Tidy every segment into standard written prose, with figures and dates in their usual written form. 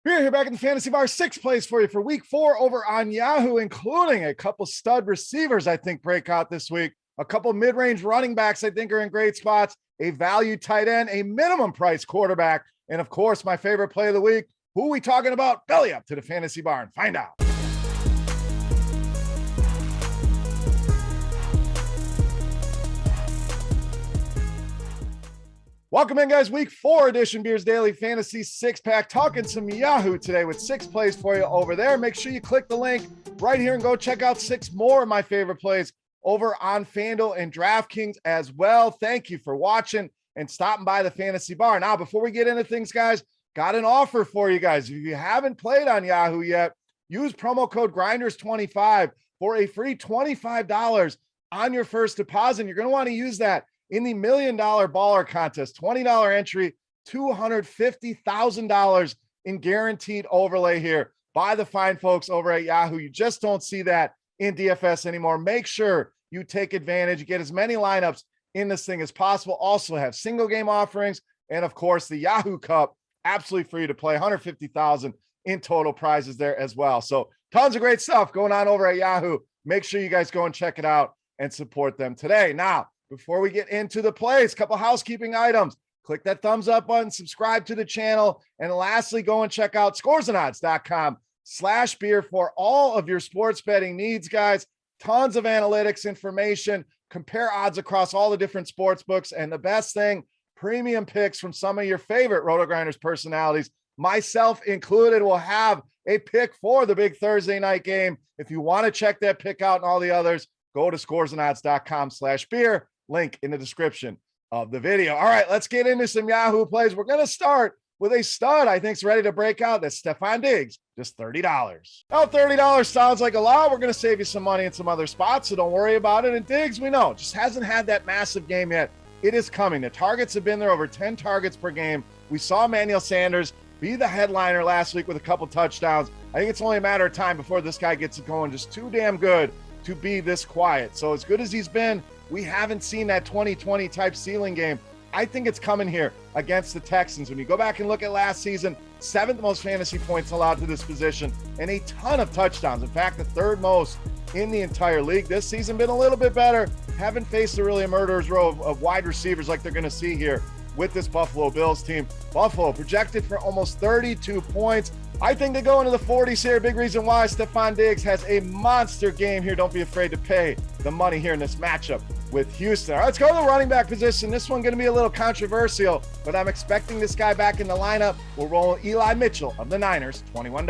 We're here back in the Fantasy Bar, 6 plays for you for week 4 over on Yahoo, including a couple stud receivers, I think, break out this week. A couple mid-range running backs, I think, are in great spots. A value tight end, a minimum price quarterback, and of course, my favorite play of the week. Who are we talking about? Belly up to the Fantasy Bar and find out. Welcome in, guys. Week 4 edition Beers Daily Fantasy 6-pack. Talking some Yahoo today with 6 plays for you over there. Make sure you click the link right here and go check out 6 more of my favorite plays over on FanDuel and DraftKings as well. Thank you for watching and stopping by the Fantasy Bar. Now, before we get into things, guys, got an offer for you guys. If you haven't played on Yahoo yet, use promo code Grinders25 for a free $25 on your first deposit. You're going to want to use that in the $1 Million Baller Contest, $20 entry, $250,000 in guaranteed overlay here by the fine folks over at Yahoo. You just don't see that in DFS anymore. Make sure you take advantage, get as many lineups in this thing as possible. Also have single game offerings, and of course the Yahoo Cup, absolutely free to play, 150,000 in total prizes there as well. So tons of great stuff going on over at Yahoo. Make sure you guys go and check it out and support them today. Now, before we get into the plays, a couple housekeeping items. Click that thumbs up button, subscribe to the channel, and lastly, go and check out scoresandodds.com/beer for all of your sports betting needs, guys. Tons of analytics information, compare odds across all the different sports books, and the best thing, premium picks from some of your favorite RotoGrinders personalities, myself included, will have a pick for the big Thursday night game. If you want to check that pick out and all the others, go to scoresandodds.com/beer. Link in the description of the video. All right, let's get into some Yahoo plays. We're going to start with a stud I think's ready to break out. That's Stefon Diggs, just $30. Now, $30 sounds like a lot. We're going to save you some money in some other spots, so don't worry about it. And Diggs, we know, just hasn't had that massive game yet. It is coming. The targets have been there, over 10 targets per game. We saw Emmanuel Sanders be the headliner last week with a couple touchdowns. I think it's only a matter of time before this guy gets it going. Just too damn good to be this quiet. So as good as he's been, we haven't seen that 2020 type ceiling game. I think it's coming here against the Texans. When you go back and look at last season, 7th most fantasy points allowed to this position and a ton of touchdowns. In fact, the 3rd most in the entire league. This season been a little bit better. Haven't faced a really murderer's row of wide receivers like they're going to see here with this Buffalo Bills team. Buffalo projected for almost 32 points. I think they go into the 40s here. Big reason why Stefon Diggs has a monster game here. Don't be afraid to pay the money here in this matchup with Houston. All right, let's go to the running back position. This one going to be a little controversial, but I'm expecting this guy back in the lineup. We'll roll Eli Mitchell of the Niners, $21.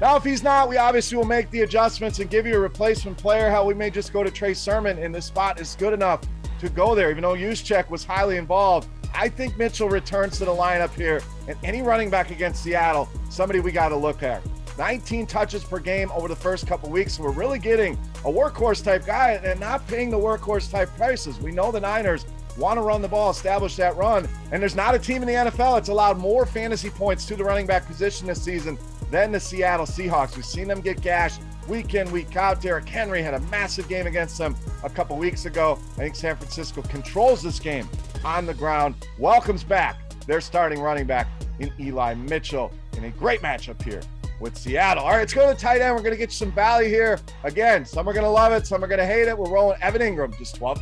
Now, if he's not, we obviously will make the adjustments and give you a replacement player. Hell, we may just go to Trey Sermon, and this spot is good enough to go there, even though Juszczyk was highly involved. I think Mitchell returns to the lineup here, and any running back against Seattle, somebody we got to look at. 19 touches per game over the first couple weeks. So we're really getting a workhorse type guy and not paying the workhorse type prices. We know the Niners want to run the ball, establish that run, and there's not a team in the NFL that's allowed more fantasy points to the running back position this season than the Seattle Seahawks. We've seen them get gashed week in, week out. Derrick Henry had a massive game against them a couple weeks ago. I think San Francisco controls this game on the ground, welcomes back their starting running back in Eli Mitchell in a great matchup here with Seattle. All right, let's go to the tight end. We're going to get you some value here. Again, some are going to love it, some are going to hate it. We're rolling Evan Ingram, just $12.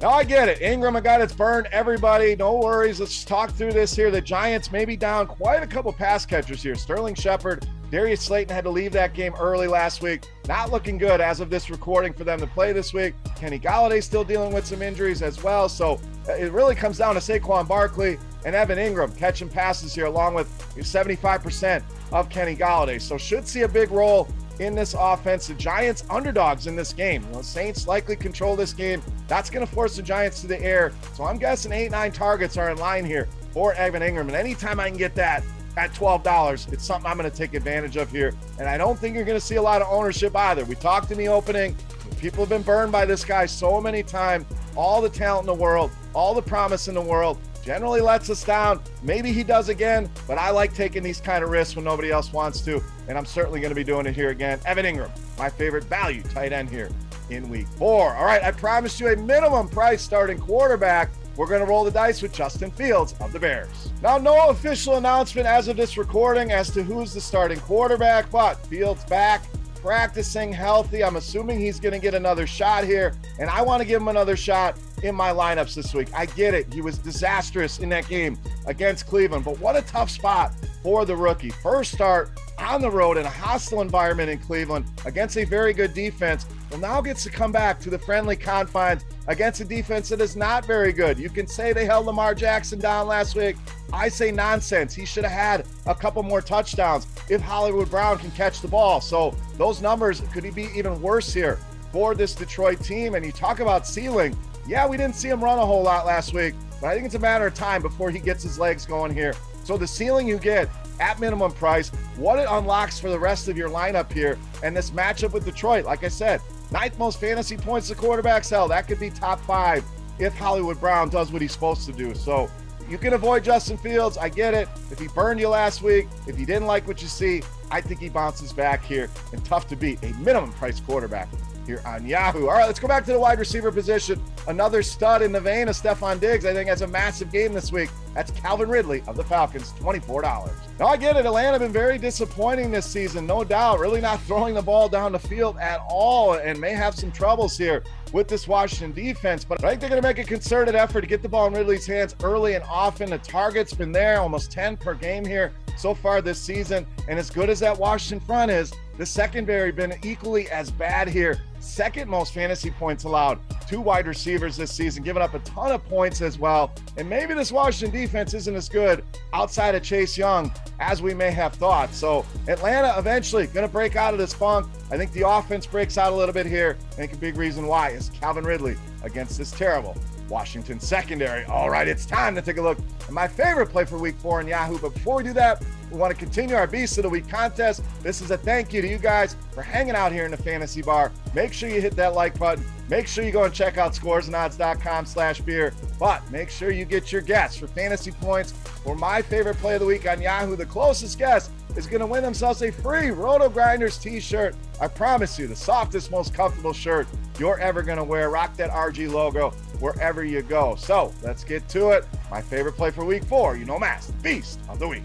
Now, I get it. Ingram, a guy that's burned everybody. No worries. Let's talk through this here. The Giants may be down quite a couple pass catchers here. Sterling Shepard, Darius Slayton had to leave that game early last week. Not looking good as of this recording for them to play this week. Kenny Golladay still dealing with some injuries as well. So it really comes down to Saquon Barkley and Evan Ingram catching passes here, along with 75% of Kenny Golladay. So should see a big role in this offense. The Giants underdogs in this game. You know, Saints likely control this game. That's going to force the Giants to the air. So I'm guessing 8-9 targets are in line here for Evan Ingram. And anytime I can get that at $12, it's something I'm going to take advantage of here. And I don't think you're going to see a lot of ownership either. We talked in the opening. People have been burned by this guy so many times. All the talent in the world, all the promise in the world. Generally lets us down. Maybe he does again, but I like taking these kind of risks when nobody else wants to, and I'm certainly going to be doing it here again. Evan Ingram, my favorite value tight end here in week 4. All right, I promised you a minimum price starting quarterback. we're going to roll the dice with Justin Fields of the Bears. Now, no official announcement as of this recording as to who's the starting quarterback, but Fields back, practicing healthy. I'm assuming he's going to get another shot here, and I want to give him another shot in my lineups this week. I get it. He was disastrous in that game against Cleveland, but what a tough spot for the rookie. First start on the road in a hostile environment in Cleveland against a very good defense. Well, now gets to come back to the friendly confines against a defense that is not very good. You can say they held Lamar Jackson down last week. I say nonsense. He should have had a couple more touchdowns if Hollywood Brown can catch the ball. So those numbers could be even worse here for this Detroit team. And you talk about ceiling. Yeah, we didn't see him run a whole lot last week, but I think it's a matter of time before he gets his legs going here. So the ceiling you get at minimum price, what it unlocks for the rest of your lineup here, and this matchup with Detroit, like I said, 9th most fantasy points the quarterbacks held. That could be top 5 if Hollywood Brown does what he's supposed to do. So you can avoid Justin Fields. I get it. If he burned you last week, if you didn't like what you see, I think he bounces back here, and tough to beat a minimum price quarterback here on Yahoo. All right, let's go back to the wide receiver position. Another stud in the vein of Stephon Diggs, I think, has a massive game this week. That's Calvin Ridley of the Falcons, $24. Now, I get it. Atlanta been very disappointing this season, no doubt. Really not throwing the ball down the field at all, and may have some troubles here with this Washington defense. But I think they're going to make a concerted effort to get the ball in Ridley's hands early and often. The target's been there, almost 10 per game here so far this season. And as good as that Washington front is, the secondary been equally as bad here. Second most fantasy points allowed to wide receivers this season, giving up a ton of points as well. And maybe this Washington defense isn't as good outside of Chase Young as we may have thought. So Atlanta eventually going to break out of this funk. I think the offense breaks out a little bit here. I think a big reason why is Calvin Ridley against this terrible Washington secondary. All right, it's time to take a look at my favorite play for week 4 in Yahoo. But before we do that, we want to continue our Beast of the Week contest. This is a thank you to you guys for hanging out here in the Fantasy Bar. Make sure you hit that like button. Make sure you go and check out scoresandodds.com/beer. But make sure you get your guess for fantasy points for my favorite play of the week on Yahoo. The closest guess is going to win themselves a free RotoGrinders t-shirt. I promise you, the softest, most comfortable shirt you're ever going to wear. Rock that RG logo wherever you go. So let's get to it. My favorite play for week 4, you know, Mass, Beast of the Week.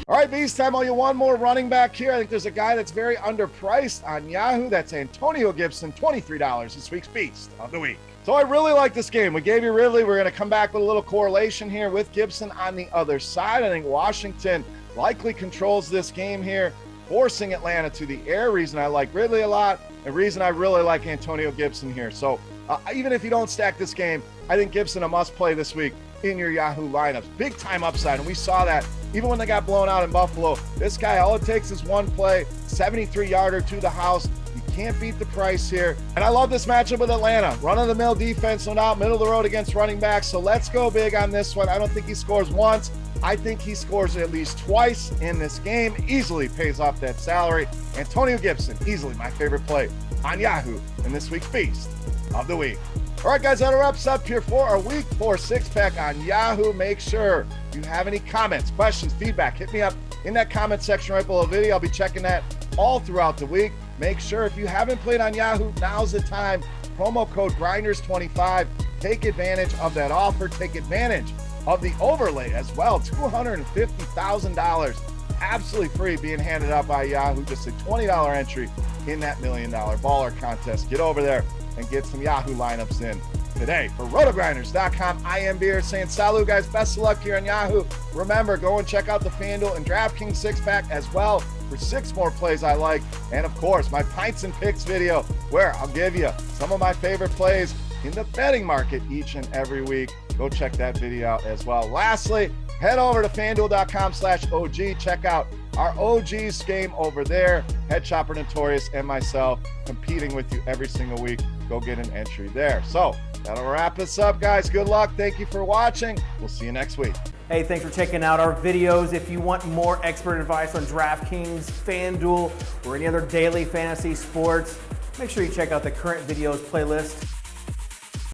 All right, Beast time. All you one more running back here. I think there's a guy that's very underpriced on Yahoo. That's Antonio Gibson, $23, this week's Beast of the Week. So I really like this game. We gave you Ridley. We're going to come back with a little correlation here with Gibson on the other side. I think Washington likely controls this game here, forcing Atlanta to the air. Reason I like Ridley a lot, and reason I really like Antonio Gibson here. So even if you don't stack this game, I think Gibson a must play this week in your Yahoo lineups. Big time upside, and we saw that even when they got blown out in Buffalo. This guy, all it takes is one play, 73-yarder to the house. You can't beat the price here. And I love this matchup with Atlanta. Run-of-the-mill defense, no doubt, middle of the road against running backs. So let's go big on this one. I don't think he scores once. I think he scores at least twice in this game. Easily pays off that salary. Antonio Gibson, easily my favorite play on Yahoo in this week's Beast of the Week. All right, guys, that wraps up here for our Week 4 six-pack on Yahoo. Make sure you have any comments, questions, feedback, hit me up in that comment section right below the video. I'll be checking that all throughout the week. Make sure if you haven't played on Yahoo, now's the time. Promo code Grinders25. Take advantage of that offer. Take advantage of the overlay as well. $250,000 absolutely free being handed out by Yahoo. Just a $20 entry in that $1 Million Baller contest. Get over there and get some Yahoo lineups in today. For RotoGrinders.com, I am Beer saying salut, guys. Best of luck here on Yahoo. Remember, go and check out the FanDuel and DraftKings six-pack as well for 6 more plays I like. And, of course, my Pints and Picks video where I'll give you some of my favorite plays in the betting market each and every week. Go check that video out as well. Lastly, head over to FanDuel.com/OG. Check out our OGs game over there. Head Shopper Notorious and myself competing with you every single week. Go get an entry there. So that'll wrap us up, guys. Good luck. Thank you for watching. We'll see you next week. Hey, thanks for checking out our videos. If you want more expert advice on DraftKings, FanDuel, or any other daily fantasy sports, make sure you check out the current videos playlist